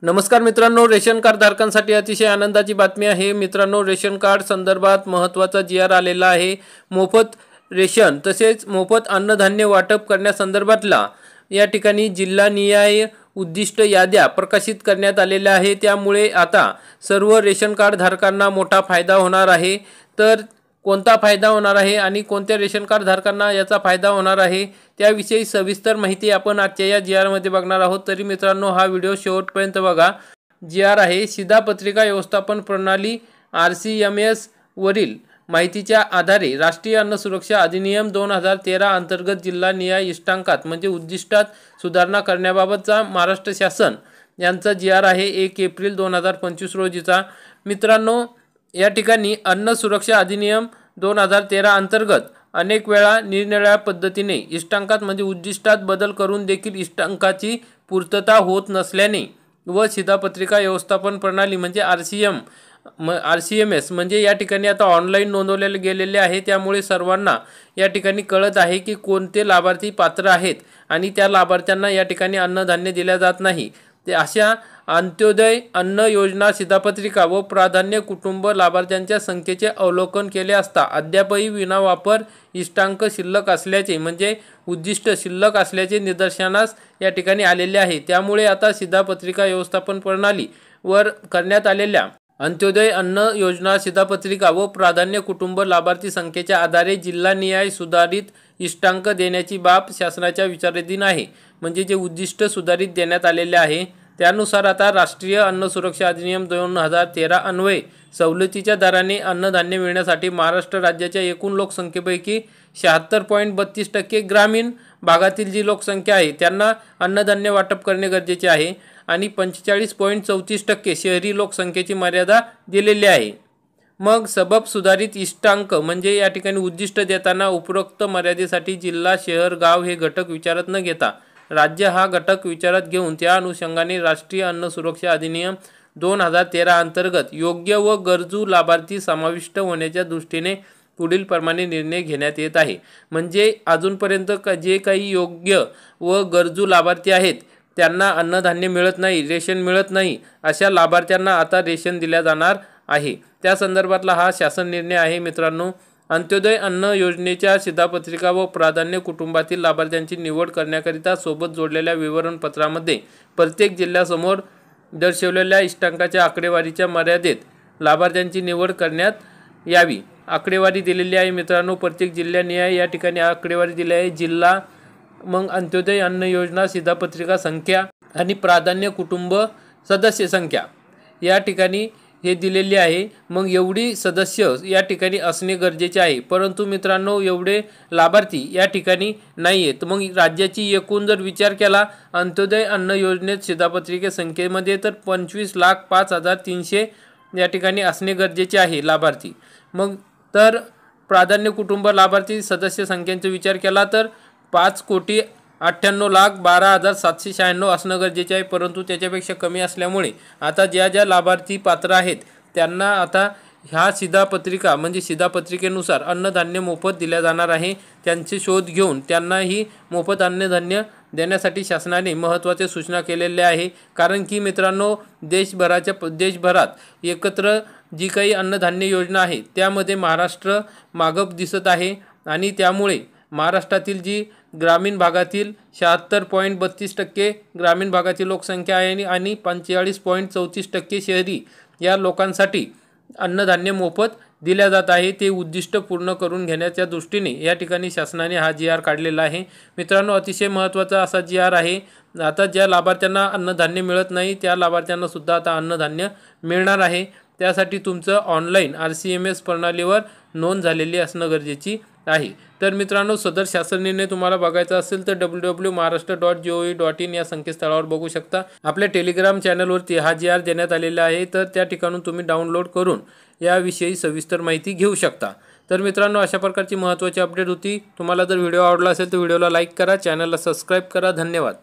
नमस्कार मित्रांनो, ration card धारकांसाठी अतिशय आनंदाची बातमी आहे। मित्रांनो, रेशन कार्ड संदर्भात महत्त्वाचा जी.आर. आलेला आहे। मोफत रेशन तसेच मोफत अन्नधान्य वाटप करण्यासंदर्भातला या ठिकाणी जिल्हानिहाय उद्दिष्ट याद्या प्रकाशित करण्यात आलेल्या आहे। त्यामुळे आता सर्व रेशन कार्ड धारकांना मोठा फायदा होणार आहे। तर कोणता फायदा होणार आहे आणि कोणत्या रेशन कार्ड धारकांना याचा फायदा होणार आहे त्याविषयी सविस्तर माहिती आपण आजच्या या जी.आर. मध्ये बघणार आहोत। तरी मित्रांनो, हा व्हिडिओ शेवटपर्यंत बघा। जी.आर. आहे शिधापत्रिका व्यवस्थापन प्रणाली RCMS वरील माहितीच्या आधारे राष्ट्रीय अन्न सुरक्षा अधिनियम 2013 अंतर्गत जिल्हानिहाय इष्टांकात म्हणजे उद्दिष्टात सुधारणा करण्याबाबतचा महाराष्ट्र शासन यांचा जी.आर. आहे 1 एप्रिल 2025 रोजीचा। मित्रांनो, या ठिकाणी अन्न सुरक्षा अधिनियम 2013 अंतर्गत अनेक वेळा निरनिराळ्या पद्धतीने इष्टांकात म्हणजे उद्दिष्टात बदल करून देखील इष्टांकाची पूर्तता होत नसल्याने व शिधापत्रिका व्यवस्थापन प्रणाली म्हणजे RCMS म्हणजे या ठिकाणी आता ऑनलाईन नोंदवले गेलेले आहे। त्यामुळे सर्वांना या ठिकाणी कळत आहे की कोणते लाभार्थी पात्र आहेत आणि त्या लाभार्थ्यांना या ठिकाणी अन्नधान्य दिल्या जात नाही। ते अशा अंत्योदय अन्न योजना शिधापत्रिका व प्राधान्य कुटुंब लाभार्थ्यांच्या संख्येचे अवलोकन केले असता अद्यापही विनावापर इष्टांक शिल्लक असल्याचे म्हणजे उद्दिष्ट शिल्लक असल्याचे निदर्शनास या ठिकाणी आलेले आहे। त्यामुळे आता शिधापत्रिका व्यवस्थापन प्रणाली वर करण्यात आलेल्या अंत्योदय अन्न योजना शिधापत्रिका व प्राधान्य कुटुंब लाभार्थी संख्येच्या आधारे जिल्हानिहाय सुधारित इष्टांक देण्याची बाब शासनाच्या विचाराधीन आहे। म्हणजे जे उद्दिष्ट सुधारित देण्यात आलेले आहे त्यानुसार आता राष्ट्रीय अन्न सुरक्षा अधिनियम 2013 अन्वये सवलतीच्या दराने अन्नधान्य मिळण्यासाठी महाराष्ट्र राज्याच्या एकूण लोकसंख्येपैकी 76.32% ग्रामीण भागातील जी लोकसंख्या आहे त्यांना अन्नधान्य वाटप करणे गरजेचे आहे आणि 45.34% शहरी लोकसंख्येची मर्यादा दिलेली आहे। मग सबब सुधारित इष्टांक म्हणजे या ठिकाणी उद्दिष्ट देताना उपरोक्त मर्यादेसाठी जिल्हा शहर गाव हे घटक विचारात न घेता राज्य हा घटक विचारात घेऊन त्या अनुषंगाने राष्ट्रीय अन्न सुरक्षा अधिनियम 2013 अंतर्गत योग्य व गरजू लाभार्थी समाविष्ट होण्याच्या दृष्टीने पुढील प्रमाणे निर्णय घेण्यात येत आहे। म्हणजे अजूनपर्यंत जे काही योग्य व गरजू लाभार्थी आहेत त्यांना अन्नधान्य मिळत नाही, रेशन मिळत नाही, अशा लाभार्थ्यांना आता रेशन दिल्या जाणार आहे। त्या संदर्भातला हा शासन निर्णय आहे। मित्रांनो, अंत्योदय अन्न योजनेच्या शिधापत्रिका व प्राधान्य कुटुंबातील लाभार्थ्यांची निवड करण्याकरिता सोबत जोडलेल्या विवरणपत्रामध्ये प्रत्येक जिल्ह्यासमोर दर्शवलेल्या इष्टांकाच्या आकडेवारीच्या मर्यादेत लाभार्थ्यांची निवड करण्यात यावी। आकडेवारी दिलेली आहे मित्रांनो, प्रत्येक जिल्ह्यानिहाय या ठिकाणी आकडेवारी दिली आहे। जिल्हा, मग अंत्योदय अन्न योजना शिधापत्रिका संख्या आणि प्राधान्य कुटुंब सदस्य संख्या या ठिकाणी हे दिलेले आहे। मग एवढी सदस्य या ठिकाणी असणे गरजेचे आहे, परंतु मित्रांनो एवढे लाभार्थी या ठिकाणी नाही आहेत। मग राज्याची एकूण जर विचार केला अंत्योदय अन्न योजनेत शिधापत्रिके संख्येमध्ये तर 25,05,300 या ठिकाणी असणे गरजेचे आहे लाभार्थी। मग तर प्राधान्य कुटुंब लाभार्थी सदस्य संख्येचा विचार केला तर 5,98,12,796 असणं गरजेचे आहे, परंतु त्याच्यापेक्षा कमी असल्यामुळे आता ज्या लाभार्थी पात्र आहेत त्यांना आता ह्या शिधापत्रिका म्हणजे शिधापत्रिकेनुसार अन्नधान्य मोफत दिल्या जाणार आहे। त्यांचे शोध घेऊन त्यांनाही मोफत अन्नधान्य देण्यासाठी शासनाने महत्त्वाच्या सूचना केलेल्या आहे। कारण की मित्रांनो, देशभरात एकत्र जी काही अन्नधान्य योजना आहे त्यामध्ये महाराष्ट्र मागं दिसत आहे आणि त्यामुळे महाराष्ट्रातील जी ग्रामीण भागातील 76.32% ग्रामीण भागातील लोकसंख्या आहे आणि 45.34% शहरी या लोकांसाठी अन्नधान्य मोफत दिल्या जात आहे। ते उद्दिष्ट पूर्ण करून घेण्याच्या दृष्टीने या ठिकाणी शासनाने हा जी.आर. काढलेला आहे। मित्रांनो, अतिशय महत्त्वाचा असा जी.आर. आहे। आता ज्या लाभार्थ्यांना अन्नधान्य मिळत नाही त्या लाभार्थ्यांना सुद्धा आता अन्नधान्य मिळणार आहे। त्यासाठी तुमचं ऑनलाईन RCMS प्रणालीवर नोंद झालेली असणं गरजेची आहे। तर मित्रांनो, सदर शासन निर्णय तुम्हाला बघायचा असेल तर www.maharashtra.gov.in या संकेतस्थळावर बघू शकता। आपल्या टेलिग्राम चॅनलवरती हा जी.आर. देण्यात आलेला आहे, तर त्या ठिकाणून तुम्ही डाउनलोड करून याविषयी सविस्तर माहिती घेऊ शकता। तर मित्रांनो, अशा प्रकारची महत्त्वाची अपडेट होती। तुम्हाला जर व्हिडिओ आवडला असेल तर व्हिडिओला लाईक करा, चॅनलला सबस्क्राईब करा। धन्यवाद।